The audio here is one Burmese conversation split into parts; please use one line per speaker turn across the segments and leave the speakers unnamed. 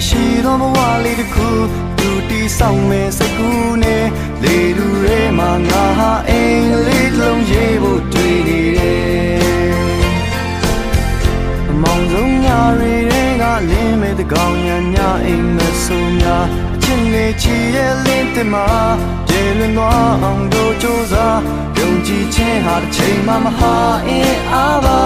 ရှိသောဘဝလေးတစ်ခုသူတီးဆောင်မဲ့စိတ်ကူးနဲ့လေလူရဲမှာငါဟာအိမ်လေးလုံးရေးဖို့တွေ့နေတယ်အမောင်ဆုံးညတွေကလင်းမဲ့တကောင်ညာညအိမ်မဆိုးများအချင်းနေချီရဲ့လင်းတင်မှာကျေလွန်သွားအောင်တို့ကြိုးစားယုံကြည်ခြင်းဟာတစ်ချိန်မှမဟာအင်းအားပါ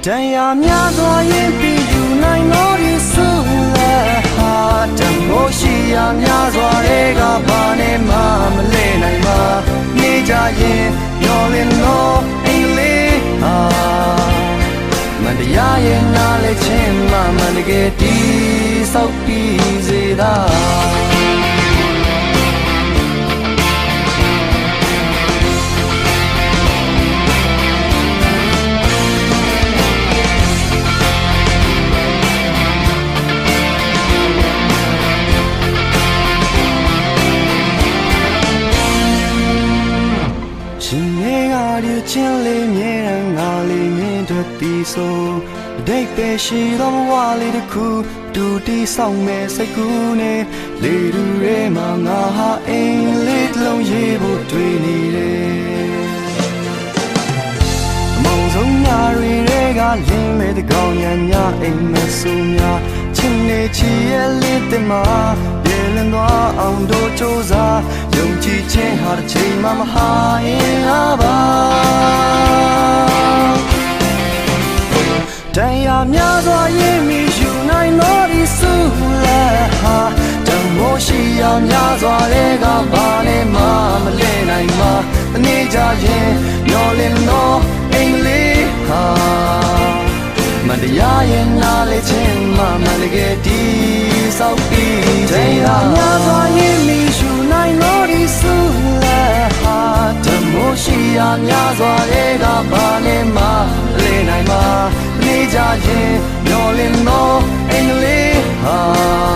တရားများစွာရင်ပြီးယူနိုင်လို့ဒီစုလက်ဟာတမိုးရှိရာများစွာတွေကဘာနဲ့မှမလဲနိုင်ပါနေကြရင်မျောလင်းလို့အိမ်လေးဟာမန်တရားရဲ့နားလေချင်းမှမန်တကယ်တီးဆောက်ပြီးစေတာချင်းလေးမြဲငါလေးမြင်တဲ့တီးဆိုအတိတ်ပဲရှိသောဘဝလေးတစ်ခုတူတီးဆောင်မဲ့စိတ်ကူးနဲ့လေလူရဲမှာငါဟာအိမ်လေးတစ်လုံးရေးဖို့တွေ့နေတယ်အမောင်ဆုံးညတွေကလင်းမဲ့တကောင်ညာညအိမ်မဆိုးများချင်းနေချီရဲ့လေးတင်မှာပြေလည်သွားအောင်တို့ကြိုးစားယုံကြည်ခြင်းဟာတစ်ချိန်မှမဟာရင်အားပါတရားများစွာရင်မီယူနိုင်လို့ဒီစုလက်ဟာတမိုးရှိရာများစွာတွေကဘာနဲ့မှမလဲနိုင်မှာအနေကြရင်မျောလင်းလို့အိမ်လေးဟာမတရားရင်နားလေချင်းမှမတကယ်တီးဆောက်ပြီးတရားများစွာရင်မီယူနိုင်လို့ဒီစုလက်ဟာတမိုးရှိရာများစွာတွေကဘာနဲ့မှလဲနိုင်မှာနေကြရင်မျောလင်းလို့အိမ်လေးဟာ